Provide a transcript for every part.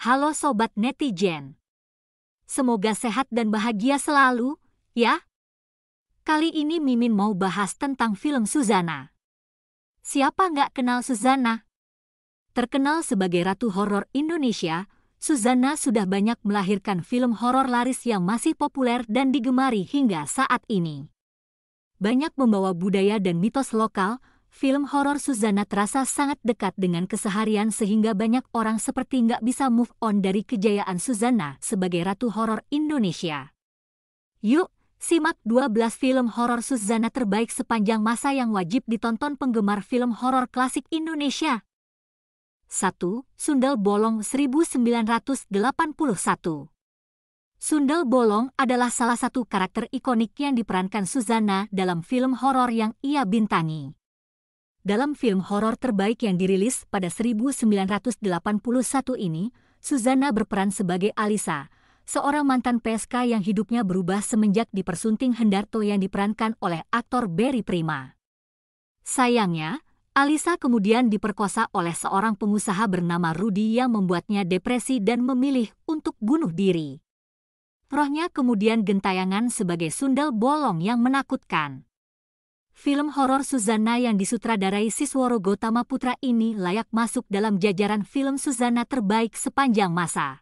Halo Sobat Netizen. Semoga sehat dan bahagia selalu, ya. Kali ini Mimin mau bahas tentang film Suzana. Siapa nggak kenal Suzana? Terkenal sebagai Ratu Horor Indonesia, Suzana sudah banyak melahirkan film horor laris yang masih populer dan digemari hingga saat ini. Banyak membawa budaya dan mitos lokal, film horor Suzana terasa sangat dekat dengan keseharian sehingga banyak orang seperti nggak bisa move on dari kejayaan Suzana sebagai Ratu Horor Indonesia. Yuk, simak 12 film horor Suzana terbaik sepanjang masa yang wajib ditonton penggemar film horor klasik Indonesia. 1. Sundel Bolong 1981. Sundel Bolong adalah salah satu karakter ikonik yang diperankan Suzana dalam film horor yang ia bintangi. Dalam film horor terbaik yang dirilis pada 1981 ini, Suzana berperan sebagai Alisa, seorang mantan PSK yang hidupnya berubah semenjak dipersunting Hendarto yang diperankan oleh aktor Berry Prima. Sayangnya, Alisa kemudian diperkosa oleh seorang pengusaha bernama Rudy yang membuatnya depresi dan memilih untuk bunuh diri. Rohnya kemudian gentayangan sebagai sundel bolong yang menakutkan. Film horor Suzana yang disutradarai Sisworo Gotama Putra ini layak masuk dalam jajaran film Suzana terbaik sepanjang masa.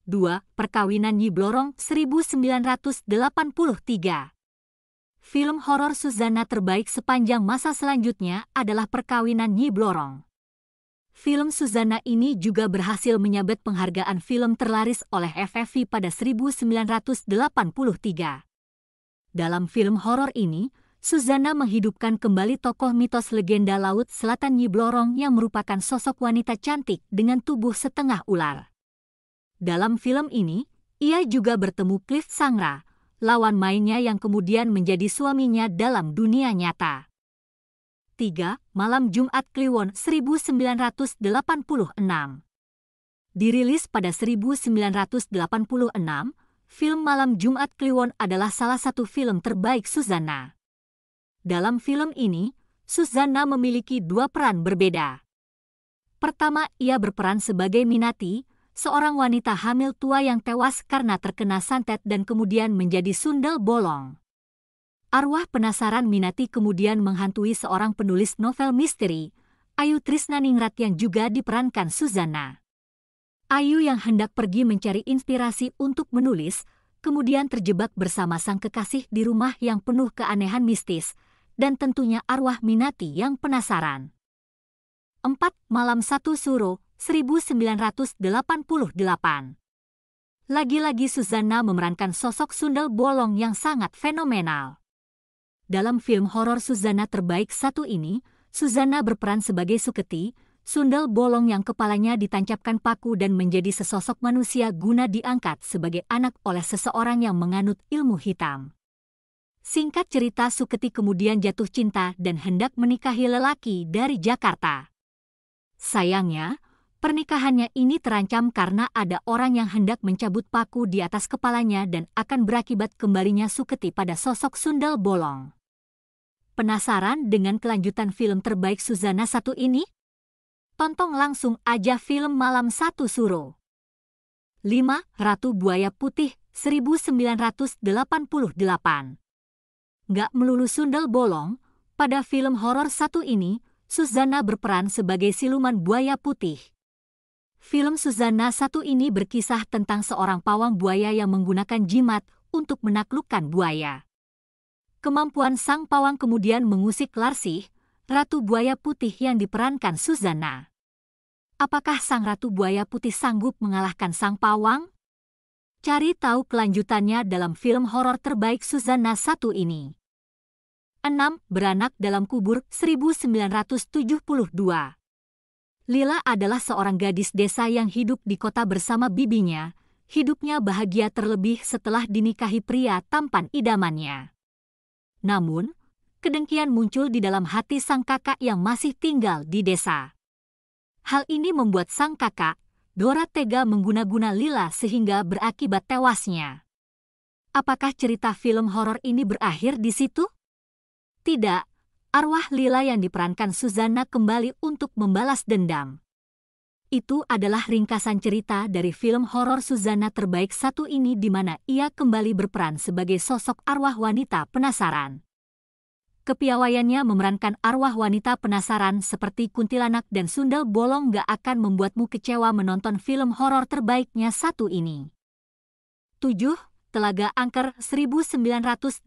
2. Perkawinan Nyi Blorong 1983. Film horor Suzana terbaik sepanjang masa selanjutnya adalah Perkawinan Nyi Blorong. Film Suzana ini juga berhasil menyabet penghargaan film terlaris oleh FFI pada 1983. Dalam film horor ini, Suzana menghidupkan kembali tokoh mitos legenda Laut Selatan Nyi Blorong yang merupakan sosok wanita cantik dengan tubuh setengah ular. Dalam film ini, ia juga bertemu Cliff Sangra, lawan mainnya yang kemudian menjadi suaminya dalam dunia nyata. 3. Malam Jumat Kliwon 1986. Dirilis pada 1986, film Malam Jumat Kliwon adalah salah satu film terbaik Suzana. Dalam film ini, Suzana memiliki dua peran berbeda. Pertama, ia berperan sebagai Minati, seorang wanita hamil tua yang tewas karena terkena santet dan kemudian menjadi sundel bolong. Arwah penasaran Minati kemudian menghantui seorang penulis novel misteri, Ayu Trisnaningrat yang juga diperankan Suzana. Ayu yang hendak pergi mencari inspirasi untuk menulis, kemudian terjebak bersama sang kekasih di rumah yang penuh keanehan mistis, dan tentunya arwah Minati yang penasaran. 4. Malam Satu Suro 1988. Lagi-lagi Suzana memerankan sosok sundel bolong yang sangat fenomenal. Dalam film horor Suzana terbaik satu ini, Suzana berperan sebagai Suketi, sundel bolong yang kepalanya ditancapkan paku dan menjadi sesosok manusia guna diangkat sebagai anak oleh seseorang yang menganut ilmu hitam. Singkat cerita, Suketi kemudian jatuh cinta dan hendak menikahi lelaki dari Jakarta. Sayangnya, pernikahannya ini terancam karena ada orang yang hendak mencabut paku di atas kepalanya dan akan berakibat kembalinya Suketi pada sosok sundel bolong. Penasaran dengan kelanjutan film terbaik Suzana satu ini? Tonton langsung aja film Malam Satu Suro. 5. Ratu Buaya Putih 1988. Nggak melulu sundel bolong, pada film horor satu ini, Suzana berperan sebagai siluman buaya putih. Film Suzana satu ini berkisah tentang seorang pawang buaya yang menggunakan jimat untuk menaklukkan buaya. Kemampuan sang pawang kemudian mengusik Larsih, Ratu Buaya Putih yang diperankan Suzana. Apakah sang Ratu Buaya Putih sanggup mengalahkan sang pawang? Cari tahu kelanjutannya dalam film horor terbaik Suzana satu ini. 6. Beranak dalam Kubur 1972. Lila adalah seorang gadis desa yang hidup di kota bersama bibinya. Hidupnya bahagia terlebih setelah dinikahi pria tampan idamannya. Namun, kedengkian muncul di dalam hati sang kakak yang masih tinggal di desa. Hal ini membuat sang kakak, Dora, tega mengguna-guna Lila sehingga berakibat tewasnya. Apakah cerita film horor ini berakhir di situ? Tidak, arwah Lila yang diperankan Suzana kembali untuk membalas dendam. Itu adalah ringkasan cerita dari film horor Suzanna terbaik satu ini di mana ia kembali berperan sebagai sosok arwah wanita penasaran. Kepiawaiannya memerankan arwah wanita penasaran seperti kuntilanak dan sundel bolong gak akan membuatmu kecewa menonton film horor terbaiknya satu ini. 7. Telaga Angker 1984.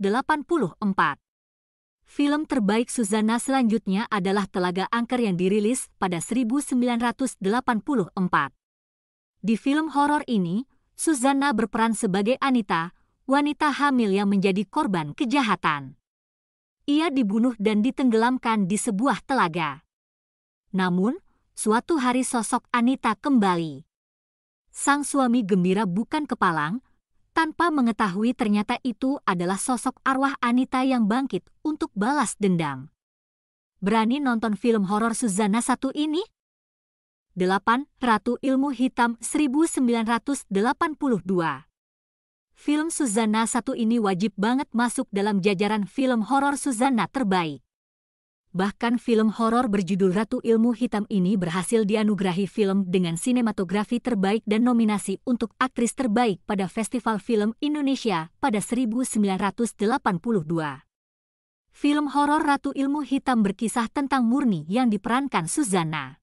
Film terbaik Suzanna selanjutnya adalah Telaga Angker yang dirilis pada 1984. Di film horor ini, Suzanna berperan sebagai Anita, wanita hamil yang menjadi korban kejahatan. Ia dibunuh dan ditenggelamkan di sebuah telaga. Namun, suatu hari sosok Anita kembali. Sang suami gembira bukan kepalang, tanpa mengetahui ternyata itu adalah sosok arwah Anita yang bangkit untuk balas dendam. Berani nonton film horor Suzanna satu ini? 8. Ratu Ilmu Hitam 1982. Film Suzanna satu ini wajib banget masuk dalam jajaran film horor Suzanna terbaik. Bahkan film horor berjudul Ratu Ilmu Hitam ini berhasil dianugerahi film dengan sinematografi terbaik dan nominasi untuk aktris terbaik pada Festival Film Indonesia pada 1982. Film horor Ratu Ilmu Hitam berkisah tentang Murni yang diperankan Suzanna.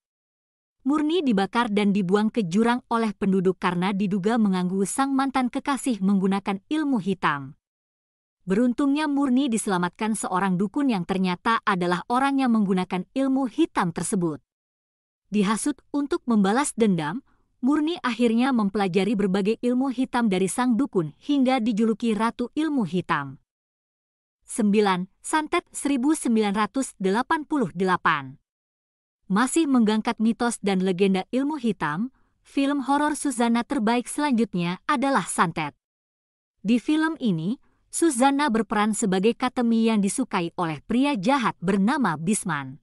Murni dibakar dan dibuang ke jurang oleh penduduk karena diduga mengganggu sang mantan kekasih menggunakan ilmu hitam. Beruntungnya Murni diselamatkan seorang dukun yang ternyata adalah orang yang menggunakan ilmu hitam tersebut. Dihasut untuk membalas dendam, Murni akhirnya mempelajari berbagai ilmu hitam dari sang dukun hingga dijuluki Ratu Ilmu Hitam. 9. Santet 1988. Masih menggangkat mitos dan legenda ilmu hitam, film horor Suzanna terbaik selanjutnya adalah Santet. Di film ini, Suzanna berperan sebagai Katemi yang disukai oleh pria jahat bernama Bisman.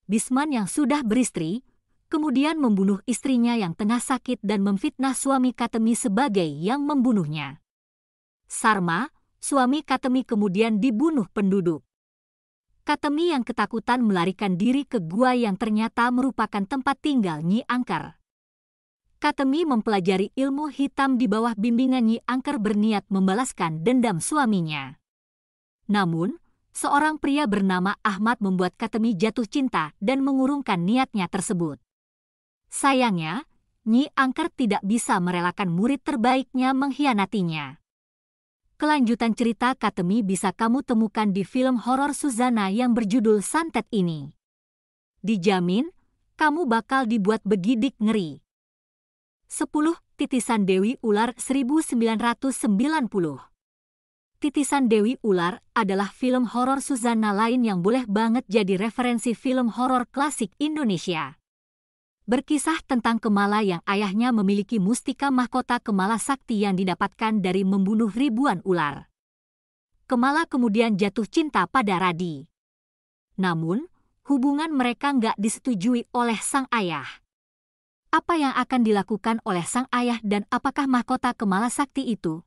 Bisman yang sudah beristri, kemudian membunuh istrinya yang tengah sakit dan memfitnah suami Katemi sebagai yang membunuhnya. Sarma, suami Katemi kemudian dibunuh penduduk. Katemi yang ketakutan melarikan diri ke gua yang ternyata merupakan tempat tinggal Nyi Angker. Katemi mempelajari ilmu hitam di bawah bimbingan Nyi Angker berniat membalaskan dendam suaminya. Namun, seorang pria bernama Ahmad membuat Katemi jatuh cinta dan mengurungkan niatnya tersebut. Sayangnya, Nyi Angker tidak bisa merelakan murid terbaiknya mengkhianatinya. Kelanjutan cerita Katemi bisa kamu temukan di film horor Suzanna yang berjudul Santet ini. Dijamin, kamu bakal dibuat begidik ngeri. 10. Titisan Dewi Ular 1990. Titisan Dewi Ular adalah film horor Suzanna lain yang boleh banget jadi referensi film horor klasik Indonesia. Berkisah tentang Kemala yang ayahnya memiliki mustika mahkota Kemala Sakti yang didapatkan dari membunuh ribuan ular. Kemala kemudian jatuh cinta pada Radi. Namun, hubungan mereka nggak disetujui oleh sang ayah. Apa yang akan dilakukan oleh sang ayah dan apakah mahkota Kemala Sakti itu?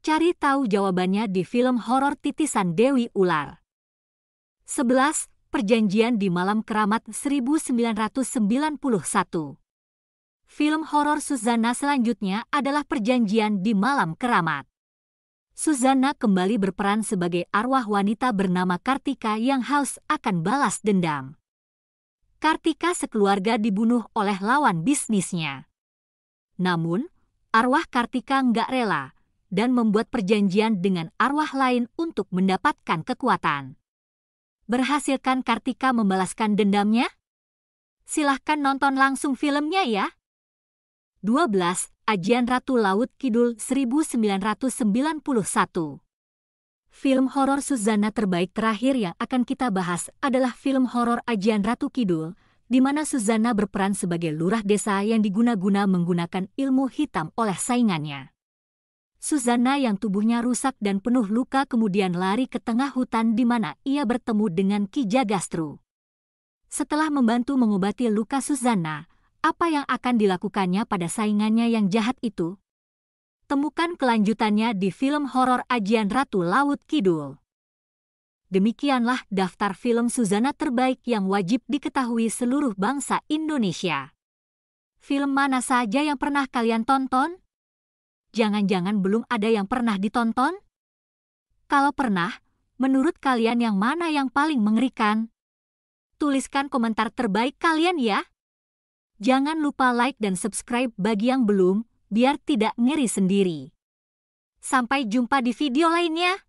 Cari tahu jawabannya di film horor Titisan Dewi Ular. 11. Perjanjian di Malam Keramat 1991. Film horor Suzanna selanjutnya adalah Perjanjian di Malam Keramat. Suzanna kembali berperan sebagai arwah wanita bernama Kartika yang haus akan balas dendam. Kartika sekeluarga dibunuh oleh lawan bisnisnya. Namun, arwah Kartika nggak rela dan membuat perjanjian dengan arwah lain untuk mendapatkan kekuatan. Berhasilkan Kartika membalaskan dendamnya? Silahkan nonton langsung filmnya ya. 12. Ajian Ratu Laut Kidul 1991. Film horor Suzanna terbaik terakhir yang akan kita bahas adalah film horor Ajian Ratu Kidul, di mana Suzanna berperan sebagai lurah desa yang diguna-guna menggunakan ilmu hitam oleh saingannya. Suzanna yang tubuhnya rusak dan penuh luka kemudian lari ke tengah hutan di mana ia bertemu dengan Ki Jagastru. Setelah membantu mengobati luka Suzanna, apa yang akan dilakukannya pada saingannya yang jahat itu? Temukan kelanjutannya di film horor Ajian Ratu Laut Kidul. Demikianlah daftar film Suzanna terbaik yang wajib diketahui seluruh bangsa Indonesia. Film mana saja yang pernah kalian tonton? Jangan-jangan belum ada yang pernah ditonton? Kalau pernah, menurut kalian yang mana yang paling mengerikan? Tuliskan komentar terbaik kalian ya. Jangan lupa like dan subscribe bagi yang belum, biar tidak ngeri sendiri. Sampai jumpa di video lainnya.